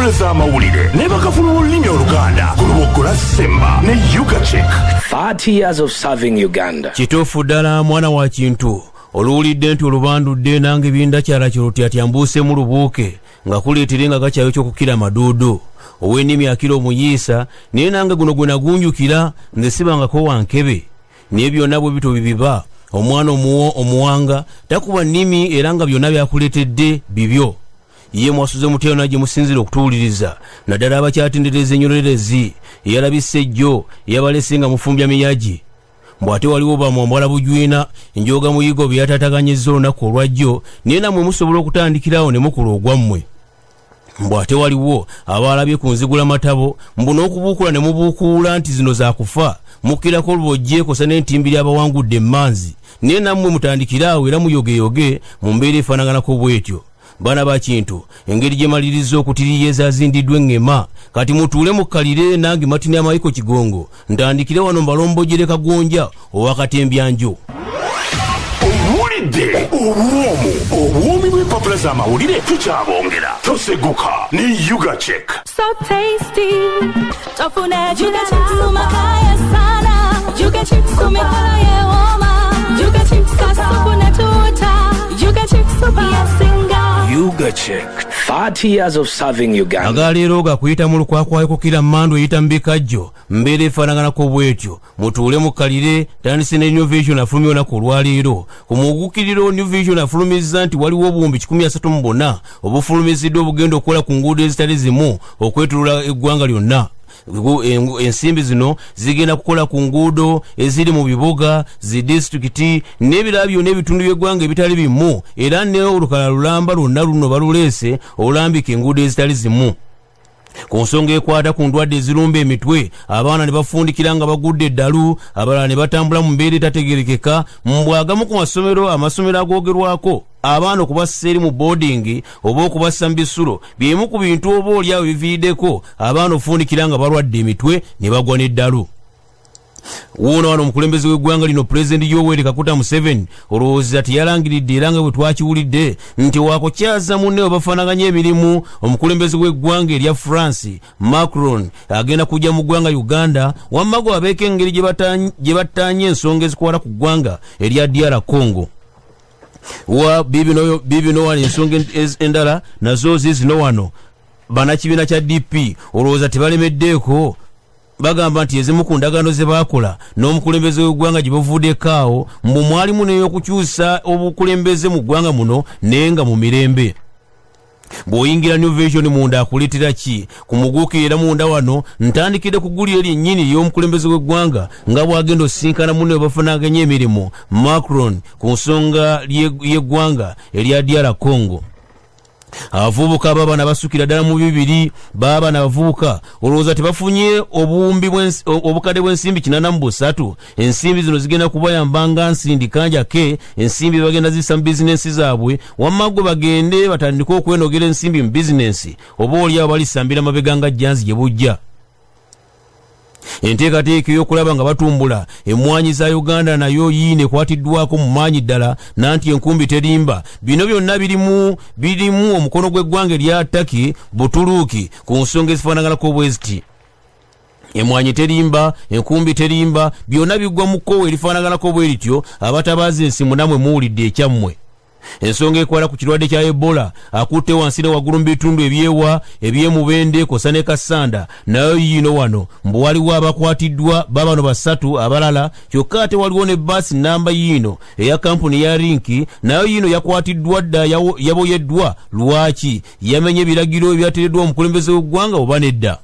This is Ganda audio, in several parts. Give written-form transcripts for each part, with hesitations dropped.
Papula z'amawulire ne bakafuna olulimi Oluganda ku Lubogola Semba ne Ugachick. 30 years of serving Uganda. Kituufu ddala mwana wa kintu oluwulidde nti olubandudde nange bindakyala kiruti ati ambuuse mu lubuuke nga kuleetera nga gakyayo ky'okukira maduudu ow'ennimi akira omuyiisa naye nange guno gwe nagunjukira nze sibangako wankebe naye byonna bwe bito bibiba omwana omuwanga takuba nnimi era nga byonna byakuleetedde bibyo ye mwasuze mutero na gye musinzira okutuwuliriza naddala abakyatendereza ennyolelezi eyalabise ejjo eyabalese nga mufumbya miyagi mbwate waliwo bamwambala bujwina njoga muyigo byatataganyizza olunaku olwajjo naye namwe musobola okutandikirawo ne mukula ogwammwe mbwate waliwo abalabye ku nzigula matabo mbuno okubuukula ne mubuukuula nti zino zakufa mukkirako olubojje kosa n'entimbiri abawangudde emmanzi naye nammwe mutandikiraawo era muyogeyoge mu mbeera efaanaganako bwetyo bana ba kintu engeri gye maliriza okutiriya ezazindiddwa eŋŋema kati mutuule mukkalire nange Martin Amayiko Kigongo ntandikire wano mbalombojere Kagonja owakatembyanjo. Owulidde obwomi bw'empapula z'amawulire tukyabongera toseguka ne Ugachick. So tasty, tofuna Ugachick sumakaya sana, Ugachick sumekaya woma, Ugachick kasupuna tuta, Ugachick supayasinga. Ugachick, 30 years of serving Uganda. Agaleero gakuyita mu lukwakwayo kira mmando eyita mbikajjo mbeera efaanaganako bwetyo mutuule mukkalire tandise ne New Vision afulumya olunaku olwaleero ku mugukiriro New Vision afulumizza nti waliwo obuwumbi 134 obufulumiziddwa obugenda okukola ku nguudo ezitali zimu okwetulula eggwanga lyonna. Ensimbi zino zigenda kukola ku nguudo eziri mu bibuga zi disitulikiti n'ebirala byonna ebitundu by'eggwanga ebitali bimu era ne olukala lulamba lwonna luno baluleese olambika enguudo ezitali zimu. Ku nsonga ekwata ku ndwadde ezirumba emitwe abaana ne bafundikira nga bagudde eddalu abalala ne batambula mu mbeera etategerekeka mbwagamu ku amasomero agoogerwako abaana okubassa eri mu boarding oba okubassa mu bisulo byemu ku bintu oba olyawo biviiriddeko abaana ofundikira nga balwadde emitwe ne bagwa n'eddalu. Wuuno wano omukulembeze w'eggwanga lino Pulezidenti Yoweri Kaguta Museveni olowooza teyalangiridde era nga bwe twakiwulidde nti waakokyaza munne obafaanaganya emirimu omukulembeze w'eggwanga erya France Macron agenda kujja mu ggwanga Uganda wamma gwe abeeko engeri gye battaanye ensonga ezikwala ku ggwanga erya DR Congo. Wa bibino wano ensonga endala nazo zizino wano bannakibiina kya DP olowooza tebalemeddeeko bagamba nti ezimu ku ndagaano ze baakola n'omukulembeze w'eggwanga gye bavuddeko awo mbu mwalimu n'eyokukyusa obukulembeze mu ggwanga muno naye nga mu mirembe. Bw'oyingira New Vision munda akuleetera ki ku muguukirira munda wano ntandikire kugulira lyennyini y'omukulembeze w'eggwanga nga bw'agenda osinkana munne webafanaganya emirimu Macron ku nsonga y'eggwanga erya DR Congo. Abavubuka babana basukira ddala mu bibiri babana abavubuka olowooza tebafunye obukadde bw'ensimbi 83 ensimbi zino zigenda kubayambanga nsindikanja ensimbi bagenda zissa mu bizinensi zaabwe wamma gwe bagende batandike okwenogera ensimbi mu bizinensi oba oliawo balisambira mabega nga jjanzi gye bujja. Enteekateeka ey'okulaba nga batumbula emmwanyi za Uganda nayo yiine ekwatiddwako mu maanyi ddala nanti enkumbi terimba bino byonna birimu omukono gw'eggwanga erya Turkey Butuluuki ku nsonga ezifaanaganako bweziti. Emmwanyi terimba enkumbi terimba byonna biggwa mu kkowe erifaanaganako bwe lityo abatabaazi ensimu namwe muwulidde ekyammwe. Ensonga ekwala ku kirwadde kya Ebola akutte wansi ne waggulu mu bitundu ebyewa ebyemubende kosa ne Kasanda nayo yiino wano mbu waliwo abakwatiddwa babano 3 abalala kyokka ate waliwo ne baasi namba yiino eya kampuni ya Linki nayo yiino yakwatiddwa dda yaboyeddwa lwaki yamenye ebiragiro ebyateereddwa omukulembeze w'eggwanga oba nedda.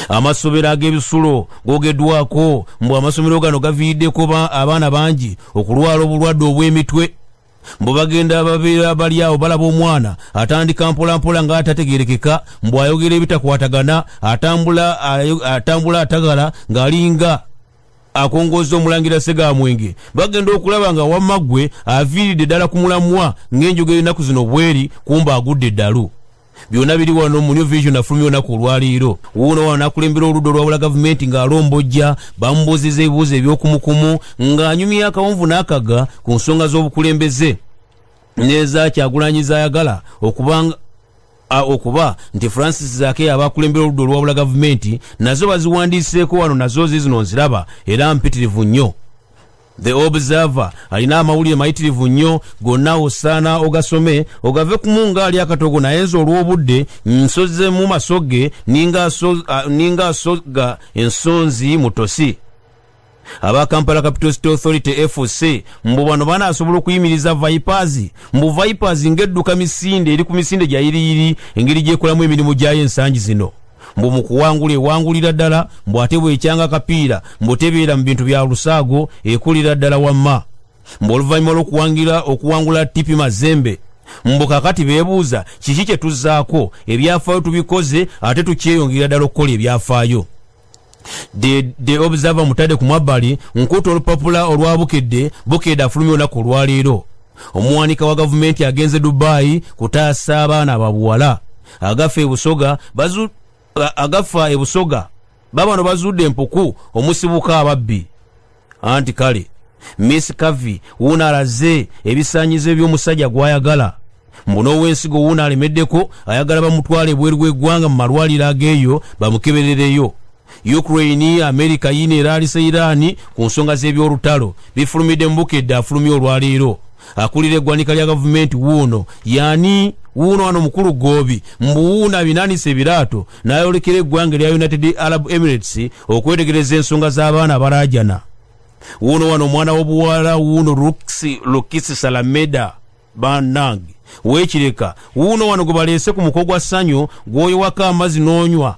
Amasomero ag'ebisulo googeddwako mbu amasomero gano gaviiriddeko abaana bangi okulwala obulwadde obw'emitwe mbu bagenda babeera bali awo balaba omwana atandika mpolampola nga atategerekeka mbu ayogera ebitakwatagana atambula atagala ng'alinga akongozza omulangira Segamwenge bagenda okulaba nga wamma gwe aviiridde ddala ku mulamwa ng'enjoga ennaku zino bweri kumba agudde eddalu. Byonna biri wano mu New Vision afulumya olunaku olwaleero wuuno wano nakulembera oludda olwabula gavumenti ng'alombojja bamubuzizza ebibuuzo eby'okumukumu ng'anyumya akawonvu n'akaga ku nsonga z'obukulembeze n'eza Kyagulanyi z'ayagala okubanga okuba nti Francis Zake abakulembera oludda olwabula gavumenti nazo baziwandiiseeko wano nazo zizino nziraba era mpitirivu nnyo. The Observer alina amawulire mayitirivu nnyo gonna osaana ogasome ogave ku munga ali akatogo naye nze olw'obudde nsoze mu masoge ninga asoga ensonzi mu tosi. Aba Kampala Capital City Authority FC mbu bano banaasobola okuyimiriza Vipers mbu Vipers ng'edduka misinde eri ku misinde gya yiriyiri engeri gyekolamu emirimu gyayo ensangi zino mbu mu kuwangula ewangulira ddala mbu ate bwekyanga kapiira mbu tebeera mu bintu bya lusaago ekulira ddala wamma mbu oluvannyuma okuwangula Tipi Mazembe mbu kakati beebuuza kiki kye tuzzaako ebyafaayo tubikoze ate tukyeyongera ddala okukola ebyafaayo. The Observer mutadde ku mabbali nkuuta olupapula olwabukedde afulumye olunaku olwaleero. Omuwanika wa gavumenti agenze Dubai kutaasa abaana ababuwala agafa ebusoga babano bazudde empuku omusibuka ababbi anti kale Miss Kavi wuuna alaze ebisaanyizo by'omusajja gw'ayagala mbu n'ow'ensigo wuuna alemeddeko ayagala bamutwala ebweru w'eggwanga mu malwaliro ageeyo bamukeberereyo. Ukraine, America yine eraalise Iran ku nsonga z'ebyolutalo bifulumidde mu Bukedde afulumye olwaleero. Akulira eggwanika lya gavumenti wuuno yani wuuno wano mukulu Gobi mbu wuuna binaanise ebiraato n'ayolekera eggwanga lya United Arab Emirates okwetegereza ensonga z'abaana abalaajana. Wuuno wano omwana w'obuwala wuuno Lukisi Salameda Banangi weekireka wuuno wano gwe baleese ku muko gwa ssanyu gw'oyowako amazzi n'onywa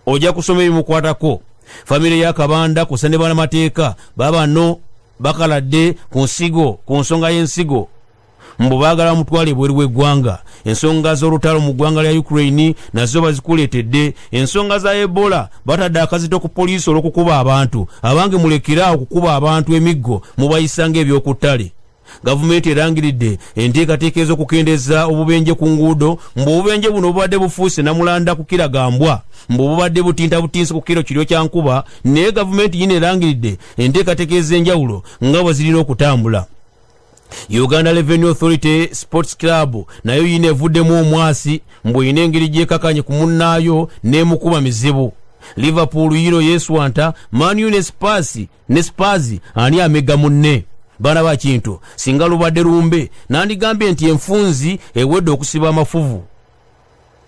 ojja kusoma ebimukwatako. Famire ya Kabanda kusane banamateeka babano bakaladde ku nsonga y'ensigo mbu baagala mutwale ebweru w'eggwanga. Ensonga z'olutalo mu ggwanga lya Ukraine nazo bazikuleetedde. Ensonga za Ebola batadde akazito ku poliisi olw'okukuba abantu abange mulekera okukuba abantu emiggo mubayisanga ebyokuttale. Gavumenti erangiridde enteekateeka ez'okukendeeza obubenje ku nguudo mbu obubenje buno bubadde bufuuse namulanda ku kiragambwa mbu bubadde butinta butinsi ku kiro kiryo kya nkuba naye gavumenti yine erangiridde enteekateeka ez'enjawulo nga bwe zirina okutambula. Uganda Revenue Authority Sports Club nayo yine evuddemu omwasi mbu yina engeri gyekakanye ku munnaayo n'emukuba mizibu. Liverpool yino yeeswanta Man U ne Spurs ani amega munne. Bana ba kintu singa lubadde lumbe nandigambye nti enfunzi ewedde okusiba amafuvu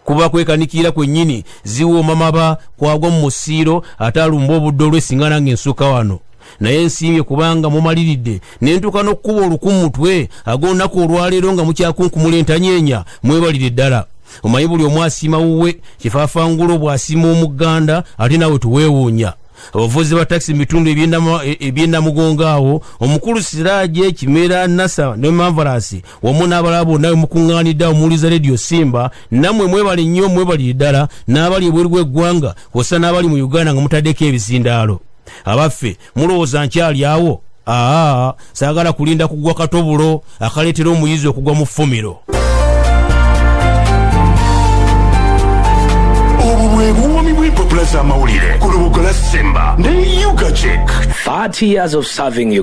kuba kwekanikira kwennyini ziwooma maba kwagwa mu musiiro ate alumba obudde olw'esinga nange ensuka wano naye nsiimye kubanga mumaliridde nentuuka n'okkuba olukumutwe ag'olunaku olwaleero nga mukyakunkumula entanyeenya mwebalire ddala. Omanyi buli omu asiima wuwe kifaafangulo bw'asiima omuganda ate nawe tuweewuunya. Abavuzi ba taxi mitundu ebyennamugongo awo omukulu Siraaje Kimera Nasa ne Manvarasi wamu n'abalala bonna mukuŋŋaanidde omuwuliza Radio Simba nammwe mwebale nnyo mwebalire ddala n'abali ebweru w'eggwanga kw'ossa n'abali mu Uganda nga mutaddeko ebizindaalo. Abaffe mulowooza nkyali awo? Saagala kulinda kugwa katobulo akaleetera omuyizi okugwa mu ffumiro. Obubuumi bw'empapula z'amawulire ku lubuga lwa Semba ne Ugachick. 30 years of serving Uganda.